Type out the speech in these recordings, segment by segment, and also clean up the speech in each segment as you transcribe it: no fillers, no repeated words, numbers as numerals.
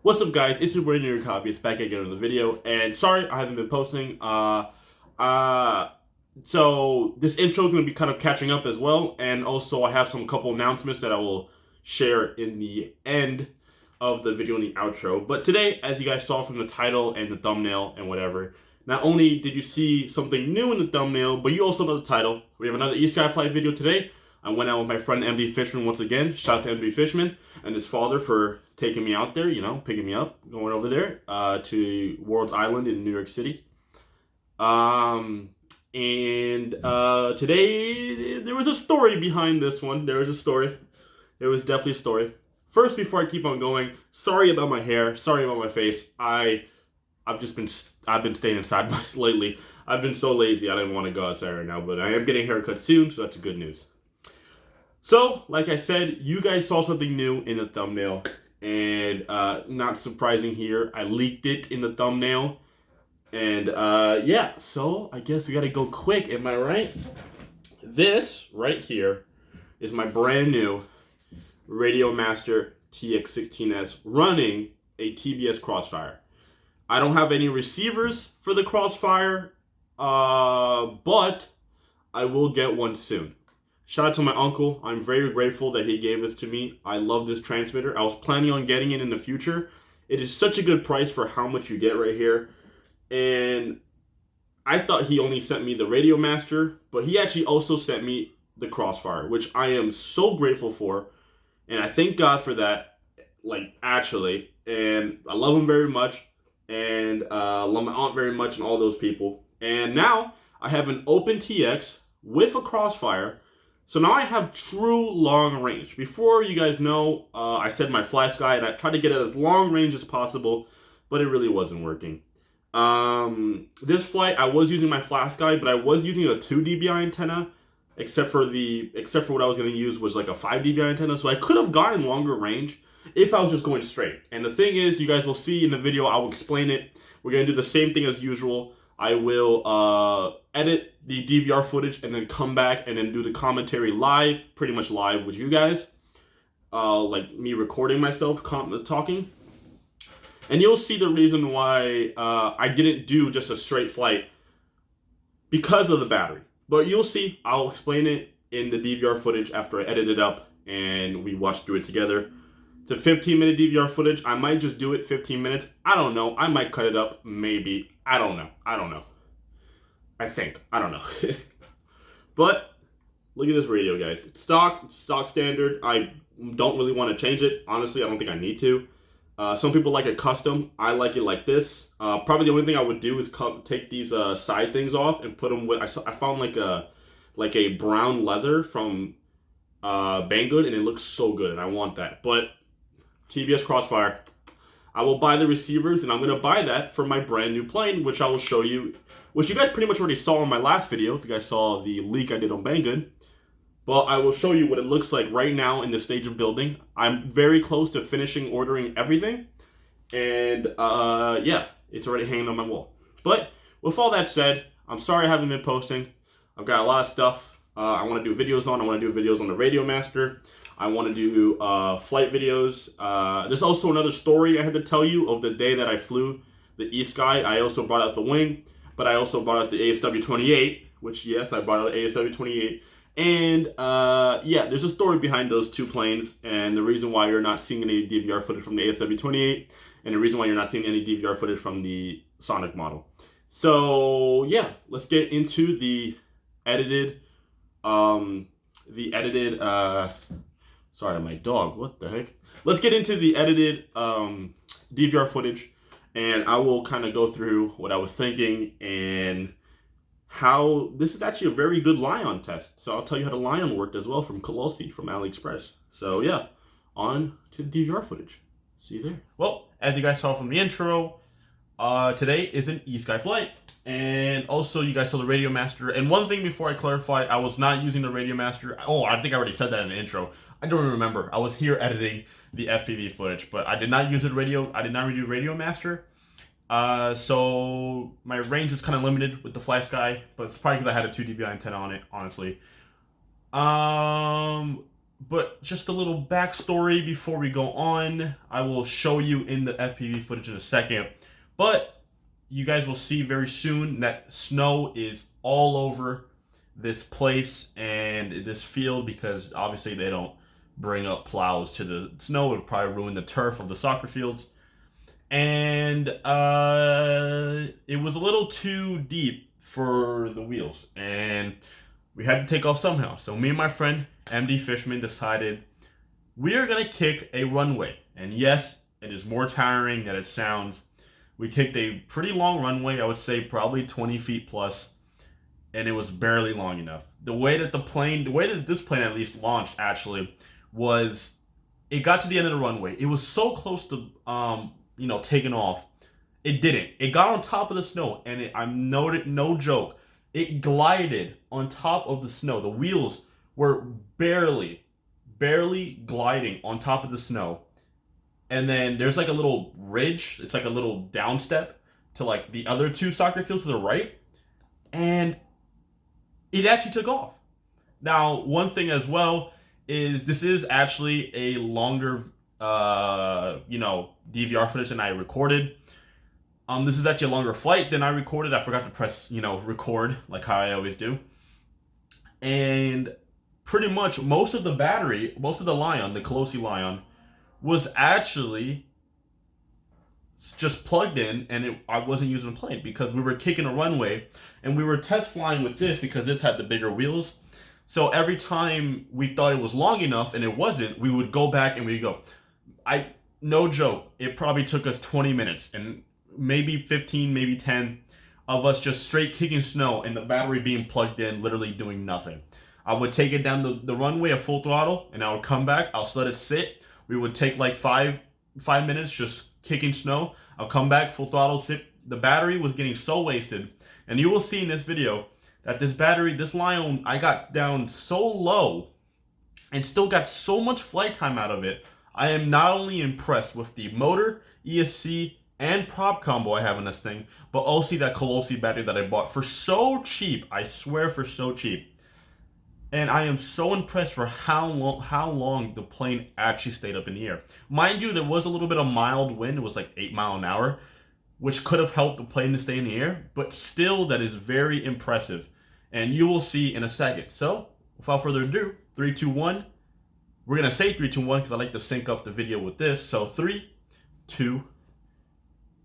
What's up, guys? It's your brand new copy. It's back again with the video, and sorry I haven't been posting. So this intro is going to be kind of catching up as well, and also I have some couple announcements that I will share in the end of the video in the outro. But today, as you guys saw from the title and the thumbnail and whatever, not only did you see something new in the thumbnail, but you also know the title. We have another Esky Flight video today. I went out with my friend MD Fishman once again. Shout out to MD Fishman and his father for taking me out there, picking me up, going over there to World's Island in New York City. Today there was a story behind this one. There was a story. There was definitely a story. First, before I keep on going, sorry about my hair. Sorry about my face. I've been staying inside lately. I've been so lazy. I didn't want to go outside right now, but I am getting a haircut soon, so that's good news. So, like I said, you guys saw something new in the thumbnail, and not surprising here, I leaked it in the thumbnail, and yeah, so I guess we gotta go quick, am I right? This right here is my brand new Radiomaster TX16S running a TBS Crossfire. I don't have any receivers for the Crossfire, but I will get one soon. Shout out to my uncle. I'm very grateful that he gave this to me. I love this transmitter. I was planning on getting it in the future. It is such a good price for how much you get right here. And I thought he only sent me the Radiomaster, but he actually also sent me the Crossfire, which I am so grateful for. And I thank God for that, actually. And I love him very much. And I love my aunt very much and all those people. And now I have an open TX with a Crossfire. So now I have true long range. Before, you guys know, I said my flash guy, and I tried to get it as long range as possible, but it really wasn't working. This flight, I was using my flash guy, but I was using a 2 dBi antenna, except for what I was going to use was like a 5 dBi antenna. So I could have gotten longer range if I was just going straight. And the thing is, you guys will see in the video, I will explain it. We're going to do the same thing as usual. I will edit the DVR footage and then come back and then do the commentary live, pretty much live with you guys. Like me recording myself talking. And you'll see the reason why I didn't do just a straight flight because of the battery. But you'll see, I'll explain it in the DVR footage after I edit it up and we watch through it together. It's a 15-minute DVR footage. I might just do it 15 minutes. I don't know. I might cut it up. Maybe. I don't know. I think. I don't know. But look at this radio, guys. It's stock standard. I don't really want to change it. Honestly, I don't think I need to. Some people like it custom. I like it like this. Probably the only thing I would do is take these side things off and put them with... I found like a brown leather from Banggood, and it looks so good, and I want that. But TBS Crossfire. I will buy the receivers, and I'm going to buy that for my brand new plane, which I will show you, which you guys pretty much already saw in my last video, if you guys saw the leak I did on Banggood. But I will show you what it looks like right now in the stage of building. I'm very close to finishing ordering everything, and yeah, it's already hanging on my wall. But with all that said, I'm sorry I haven't been posting. I've got a lot of stuff I want to do videos on. I want to do videos on the Radiomaster. I want to do flight videos. There's also another story I had to tell you of the day that I flew the Esky. I also brought out the wing, but I also brought out the ASW28, which, yes, I brought out the ASW28. And, yeah, there's a story behind those two planes, and the reason why you're not seeing any DVR footage from the ASW28, and the reason why you're not seeing any DVR footage from the Sonic model. So, yeah, let's get into the edited, sorry, my dog, what the heck? Let's get into the edited DVR footage, and I will kind of go through what I was thinking and how this is actually a very good Lion test. So I'll tell you how the Lion worked as well from Colossi, from AliExpress. So yeah, on to the DVR footage. See you there. Well, as you guys saw from the intro, today is an Esky Flight. And also, you guys saw the Radiomaster. And one thing before I clarify, I was not using the Radiomaster. Oh, I think I already said that in the intro. I don't remember. I was here editing the FPV footage, but I did not use the I did not redo Radiomaster. So my range was kind of limited with the flash guy, but it's probably because I had a 2 dBi antenna on it, honestly. But just a little backstory before we go on. I will show you in the FPV footage in a second. But you guys will see very soon that snow is all over this place and this field, because obviously they don't bring up plows to the snow. It would probably ruin the turf of the soccer fields. And it was a little too deep for the wheels, and we had to take off somehow. So me and my friend MD Fishman decided we are gonna kick a runway. And yes, it is more tiring than it sounds. We kicked a pretty long runway, I would say probably 20 feet plus, and it was barely long enough. The way that this plane at least launched actually was, it got to the end of the runway. It was so close to taking off. It didn't. It got on top of the snow, and I'm noted, no joke, it glided on top of the snow. The wheels were barely gliding on top of the snow. And then there's like a little ridge. It's like a little downstep to like the other two soccer fields to the right. And it actually took off. Now, one thing as well is this is actually a longer, DVR footage than I recorded. This is actually a longer flight than I recorded. I forgot to press, record like how I always do. And pretty much most of the Lion, the Colosi Lion, was actually just plugged in, and I wasn't using a plane because we were kicking a runway, and we were test flying with this because this had the bigger wheels. So every time we thought it was long enough and it wasn't, we would go back and we'd go. No joke, it probably took us 20 minutes and maybe 15, maybe 10 of us just straight kicking snow and the battery being plugged in, literally doing nothing. I would take it down the runway at full throttle, and I would come back, I'll let it sit. We would take like five minutes just kicking snow. I'll come back, full throttle, sit. The battery was getting so wasted. And you will see in this video that this Lion, I got down so low and still got so much flight time out of it. I am not only impressed with the motor, ESC, and prop combo I have in this thing, but also that Colosi battery that I bought for so cheap. I swear, for so cheap. And I am so impressed for how long the plane actually stayed up in the air. Mind you, there was a little bit of mild wind. It was like 8 miles an hour, which could have helped the plane to stay in the air. But still, that is very impressive. And you will see in a second. So, without further ado, 3, 2, 1. We're going to say 3, 2, 1 because I like to sync up the video with this. So, 3, 2,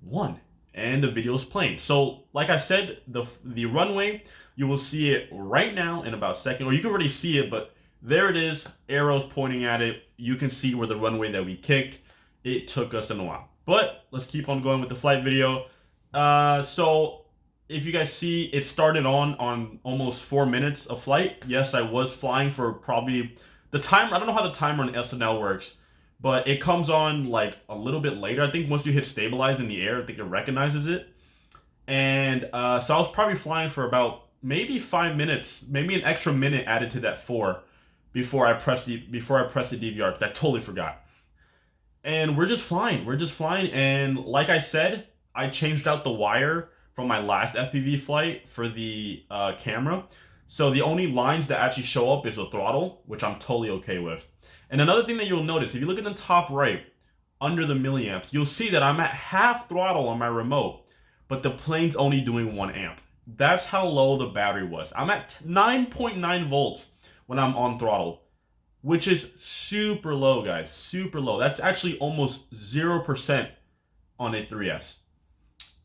1. And the video is playing. So, like I said, the runway, you will see it right now in about a second, or you can already see it, but there it is, arrows pointing at it. You can see where the runway that we kicked. It took us a while, but let's keep on going with the flight video. So if you guys see, it started on almost 4 minutes of flight. Yes, I was flying for probably the timer. I don't know how the timer on SNL works, but it comes on like a little bit later. I think once you hit stabilize in the air, I think it recognizes it. And so I was probably flying for about maybe 5 minutes, maybe an extra minute added to that 4 before I pressed the DVR, because I totally forgot. And we're just flying. And like I said, I changed out the wire from my last FPV flight for the camera. So the only lines that actually show up is the throttle, which I'm totally okay with. And another thing that you'll notice, if you look at the top right, under the milliamps, you'll see that I'm at half throttle on my remote, but the plane's only doing 1 amp. That's how low the battery was. I'm at 9.9 volts when I'm on throttle, which is super low, guys. Super low. That's actually almost 0% on a 3S.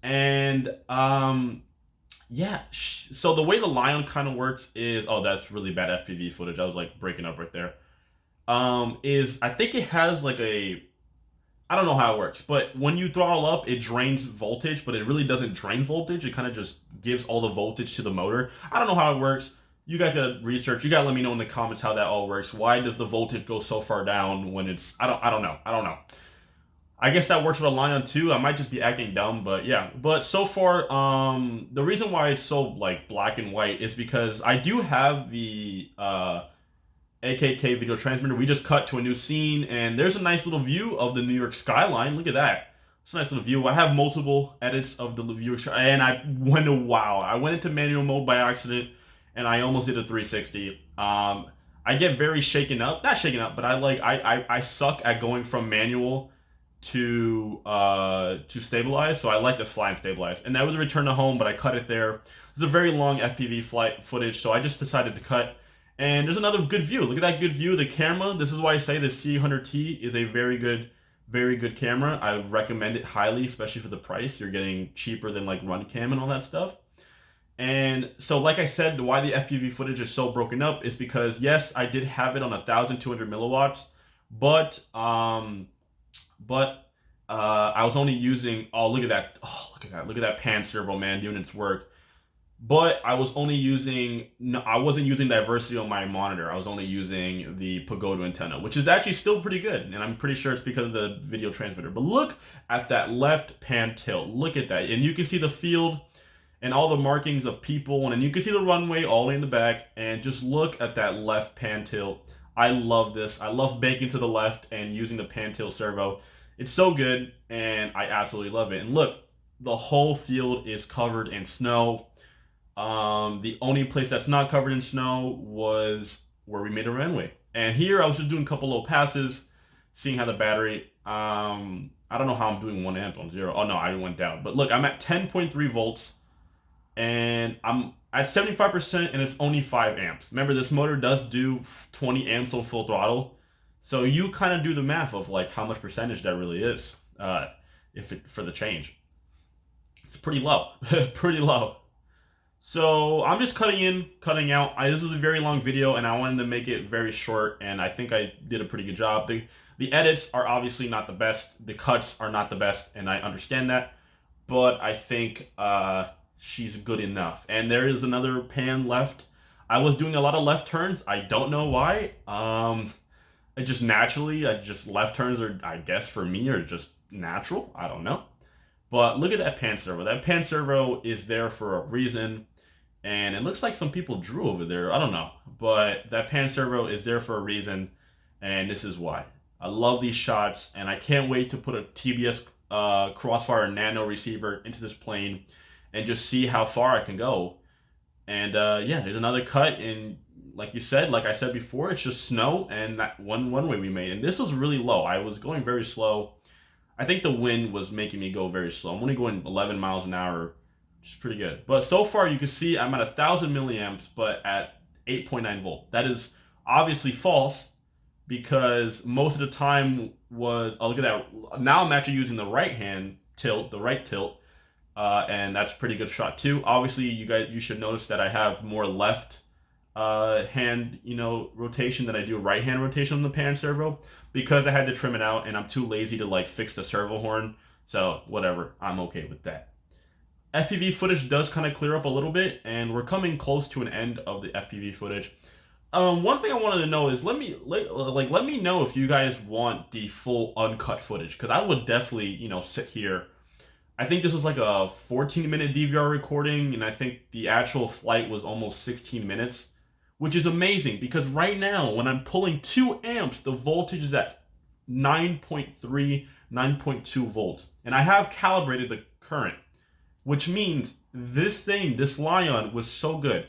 And yeah, so the way the Lion kind of works is, oh, that's really bad FPV footage. I was like breaking up right there. Is I think it has like I don't know how it works, but when you throttle up, it drains voltage, but it really doesn't drain voltage. It kind of just gives all the voltage to the motor. I don't know how it works. You guys gotta research. You gotta let me know in the comments how that all works. Why does the voltage go so far down when it's, I don't know. I guess that works with a Lion too. I might just be acting dumb, but yeah. But so far, the reason why it's so like black and white is because I do have the AKK video transmitter. We just cut to a new scene, and there's a nice little view of the New York skyline. Look at that. It's a nice little view. I have multiple edits of the New York skyline, and I went into manual mode by accident, and I almost did a 360. I I get very shaken up. Not shaken up, but I suck at going from manual to stabilize. So I like to fly and stabilize. And that was a return to home, but I cut it there. It was a very long FPV flight footage, so I just decided to cut. And there's another good view. Look at that good view. The camera. This is why I say the C100T is a very good camera. I recommend it highly, especially for the price. You're getting cheaper than like RunCam and all that stuff. And so, like I said, why the FPV footage is so broken up is because, yes, I did have it on 1,200 milliwatts, but I was only using, look at that pan servo, man, doing its work. But I wasn't using diversity on my monitor. I was only using the Pagoda antenna, which is actually still pretty good. And I'm pretty sure it's because of the video transmitter. But look at that left pan tilt. Look at that. And you can see the field and all the markings of people. And you can see the runway all the way in the back. And just look at that left pan tilt. I love this. I love banking to the left and using the pan tilt servo. It's so good, and I absolutely love it. And look, the whole field is covered in snow. The only place that's not covered in snow was where we made a runway. And here I was just doing a couple low passes, seeing how the battery, I don't know how I'm doing 1 amp on 0. Oh no, I went down. But look, I'm at 10.3 volts, and I'm at 75%, and it's only 5 amps. Remember, this motor does do 20 amps on full throttle. So you kind of do the math of like how much percentage that really is, for the change. It's pretty low, pretty low. So I'm just cutting in, cutting out. This is a very long video, and I wanted to make it very short, and I think I did a pretty good job. The edits are obviously not the best. The cuts are not the best, and I understand that. But I think she's good enough. And there is another pan left. I was doing a lot of left turns. I don't know why. It just naturally, left turns are, I guess for me, are just natural. I don't know. But look at that pan servo. That pan servo is there for a reason. And it looks like some people drew over there. I don't know. But that pan servo is there for a reason. And this is why. I love these shots. And I can't wait to put a TBS Crossfire Nano receiver into this plane and just see how far I can go. And yeah, there's another cut. And like I said before, it's just snow and that one runway we made. And this was really low. I was going very slow. I think the wind was making me go very slow. I'm only going 11 miles an hour, which is pretty good. But so far, you can see I'm at 1,000 milliamps, but at 8.9 volt. That is obviously false because most of the time was, oh, look at that. Now I'm actually using the right tilt, and that's a pretty good shot too. Obviously, you should notice that I have more left hand, rotation than I do right hand rotation on the pan servo because I had to trim it out and I'm too lazy to like fix the servo horn. So whatever, I'm okay with that. FPV footage does kind of clear up a little bit, and we're coming close to an end of the FPV footage. One thing I wanted to know is let me know if you guys want the full uncut footage, because I would definitely sit here. I think this was like a 14-minute DVR recording, and I think the actual flight was almost 16 minutes, which is amazing because right now, when I'm pulling 2 amps, the voltage is at 9.3, 9.2 volts. And I have calibrated the current, which means this Lion was so good.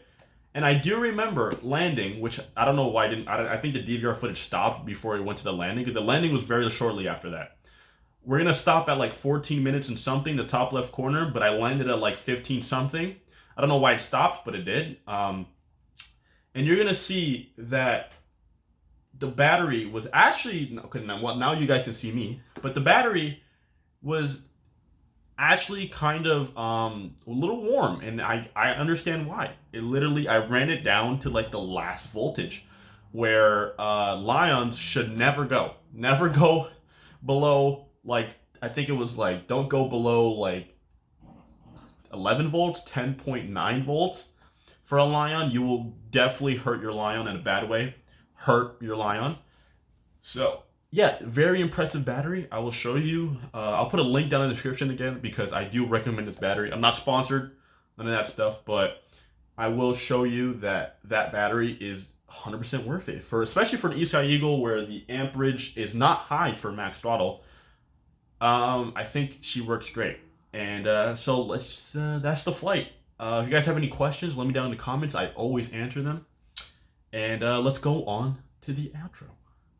And I do remember landing, which I don't know why I think the DVR footage stopped before it went to the landing, because the landing was very shortly after that. We're going to stop at like 14 minutes and something, the top left corner, but I landed at like 15 something. I don't know why it stopped, but it did. And you're going to see that the battery was actually, okay, now you guys can see me, but the battery was actually kind of a little warm, and I understand why. I ran it down to like the last voltage, where Lions should never go below, like, I think it was like, don't go below like 11 volts, 10.9 volts. For a Lion, you will definitely hurt your Lion in a bad way. Hurt your Lion. So, yeah, very impressive battery. I will show you. I'll put a link down in the description again because I do recommend this battery. I'm not sponsored, none of that stuff, but I will show you that battery is 100% worth it, especially for an Esky Eagle where the amperage is not high for max throttle. I think she works great. And so that's the flight. If you guys have any questions, let me down in the comments. I always answer them. And let's go on to the outro.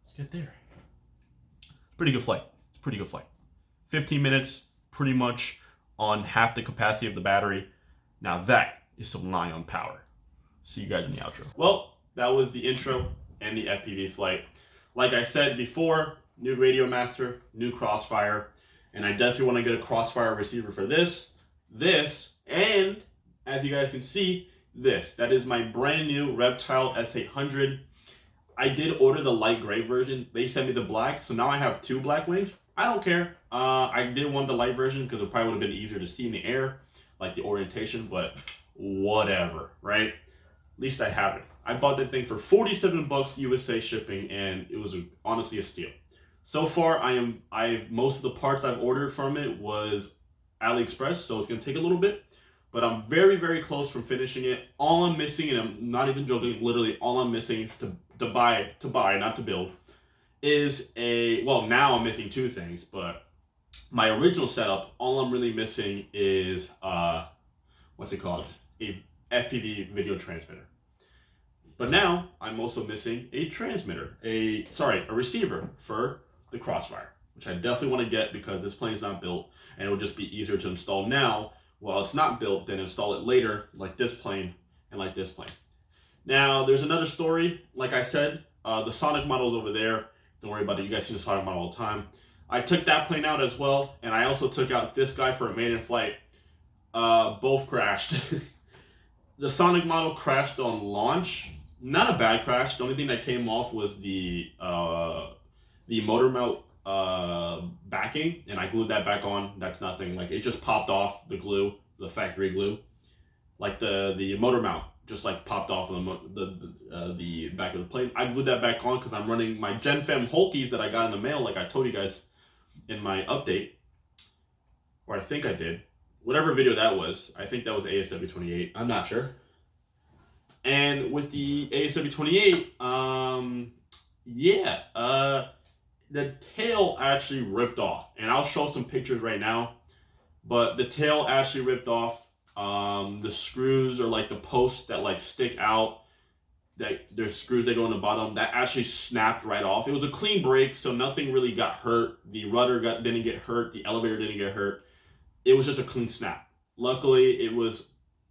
Let's get there. Pretty good flight. It's a pretty good flight. 15 minutes, pretty much on half the capacity of the battery. Now that is some Lion power. See you guys in the outro. Well, that was the intro and the FPV flight. Like I said before, new radio master, new crossfire, and I definitely want to get a crossfire receiver for this, and as you guys can see, this. That is my brand new Reptile S800. I did order the light gray version. They sent me the black, so now I have 2 black wings. I don't care. I did want the light version because it probably would have been easier to see in the air, like the orientation, but whatever, right? At least I have it. I bought that thing for 47 bucks USA shipping, and it was honestly a steal. So far, most of the parts I've ordered from it was AliExpress, so it's gonna take a little bit, but I'm very, very close from finishing it. All I'm missing, and I'm not even joking, literally all I'm missing to buy, not to build, is now I'm missing 2 things, but my original setup, all I'm really missing is, what's it called? A FPV video transmitter. But now I'm also missing a transmitter, a receiver for the Crossfire, which I definitely want to get because this plane is not built, and it would just be easier to install now while it's not built than install it later, like this plane and like this plane. Now, there's another story. Like I said, the Sonic model is over there. Don't worry about it. You guys see the Sonic model all the time. I took that plane out as well, and I also took out this guy for a maiden flight. Both crashed. The Sonic model crashed on launch. Not a bad crash. The only thing that came off was the motor mount backing, and I glued that back on. That's nothing. Like, it just popped off the glue, the factory glue. Like the motor mount just like popped off of the back of the plane. I glued that back on because I'm running my Gen Fem Hulkies that I got in the mail, like I told you guys in my update, or I think I did. Whatever video that was, I think that was ASW28. I'm not sure. And with the ASW28, the tail actually ripped off, and I'll show some pictures right now. But the tail actually ripped off. The screws, or like the posts that like stick out, that there's screws that go in the bottom, that actually snapped right off. It was a clean break, so nothing really got hurt. The rudder didn't get hurt. The elevator didn't get hurt. It was just a clean snap. Luckily, it was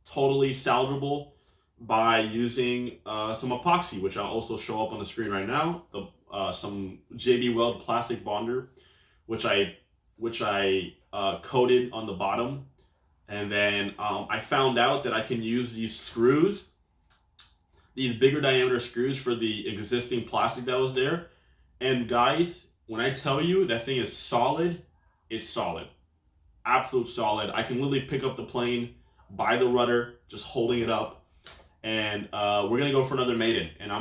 totally salvageable by using some epoxy, which I'll also show up on the screen right now. Some JB Weld plastic bonder, which I coated on the bottom. And then I found out that I can use these screws, these bigger diameter screws, for the existing plastic that was there. And guys, when I tell you that thing is solid, it's solid. Absolute solid. I can literally pick up the plane by the rudder, just holding it up. And we're gonna go for another maiden. And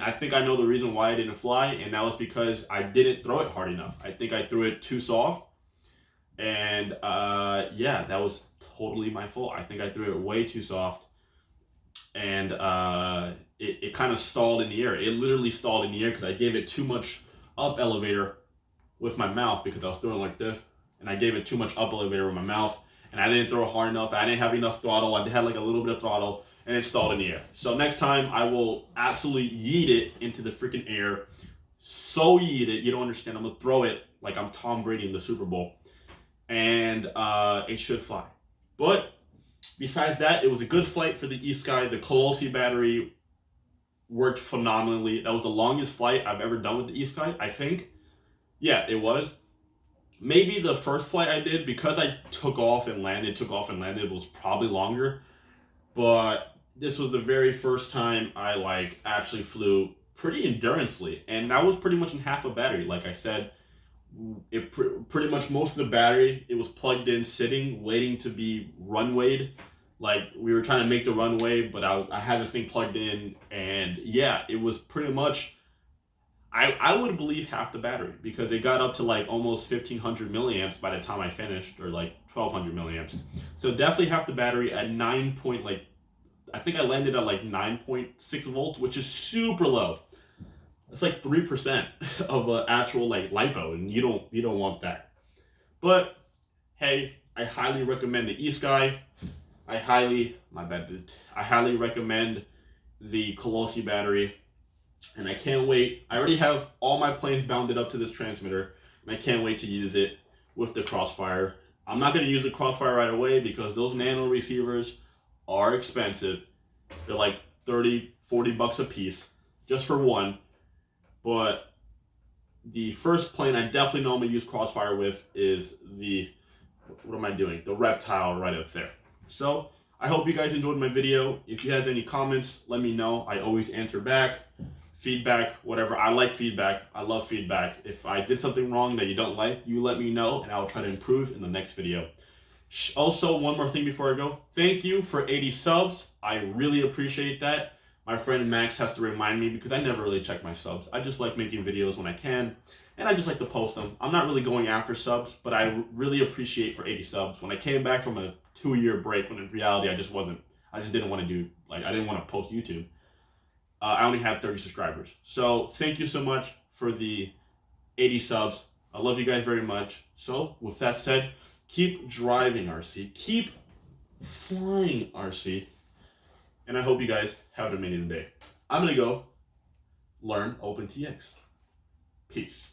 I think I know the reason why I didn't fly, and that was because I didn't throw it hard enough. I think I threw it too soft. And yeah, that was totally my fault. I think I threw it way too soft, and it kind of stalled in the air. It literally stalled in the air because I gave it too much up elevator with my mouth, because I was throwing like this, and I gave it too much up elevator with my mouth, and I didn't throw it hard enough. I didn't have enough throttle. I had like a little bit of throttle, and it stalled in the air. So next time I will absolutely yeet it into the freaking air. So yeet it, you don't understand. I'm gonna throw it like I'm Tom Brady in the Super Bowl. And it should fly. But besides that, it was a good flight for the Esky. The Colossi battery worked phenomenally. That was the longest flight I've ever done with the Esky, I think. Yeah, it was. Maybe the first flight I did, because I took off and landed, was probably longer. But this was the very first time I actually flew pretty endurancely. And that was pretty much in half a battery, like I said. It pretty much most of the battery, it was plugged in, sitting, waiting to be runwayed. Like, we were trying to make the runway, but I had this thing plugged in, and yeah, it was pretty much, I would believe half the battery, because it got up to like almost 1500 milliamps by the time I finished, or like 1200 milliamps. So definitely half the battery at I think I landed at like 9.6 volts, which is super low. It's like 3% of actual like LiPo, and you don't want that. But hey, I highly recommend the Esky. I highly recommend the Colossi battery, and I can't wait. I already have all my planes bounded up to this transmitter, and I can't wait to use it with the Crossfire. I'm not going to use the Crossfire right away because those nano receivers are expensive. They're like 30, 40 bucks a piece just for one. But the first plane I definitely know I'm going to use Crossfire with is the, what am I doing? The Reptile right up there. So I hope you guys enjoyed my video. If you have any comments, let me know. I always answer back. Feedback, whatever. I like feedback. I love feedback. If I did something wrong that you don't like, you let me know and I will try to improve in the next video. Also, one more thing before I go. Thank you for 80 subs. I really appreciate that. My friend Max has to remind me because I never really check my subs. I just like making videos when I can, and I just like to post them. I'm not really going after subs, but I really appreciate for 80 subs. When I came back from a 2-year break, when in reality I just didn't want to do, like, I didn't want to post YouTube. I only had 30 subscribers. So thank you so much for the 80 subs. I love you guys very much. So with that said, keep driving, RC. Keep flying, RC. And I hope you guys have an amazing day. I'm going to go learn OpenTX. Peace.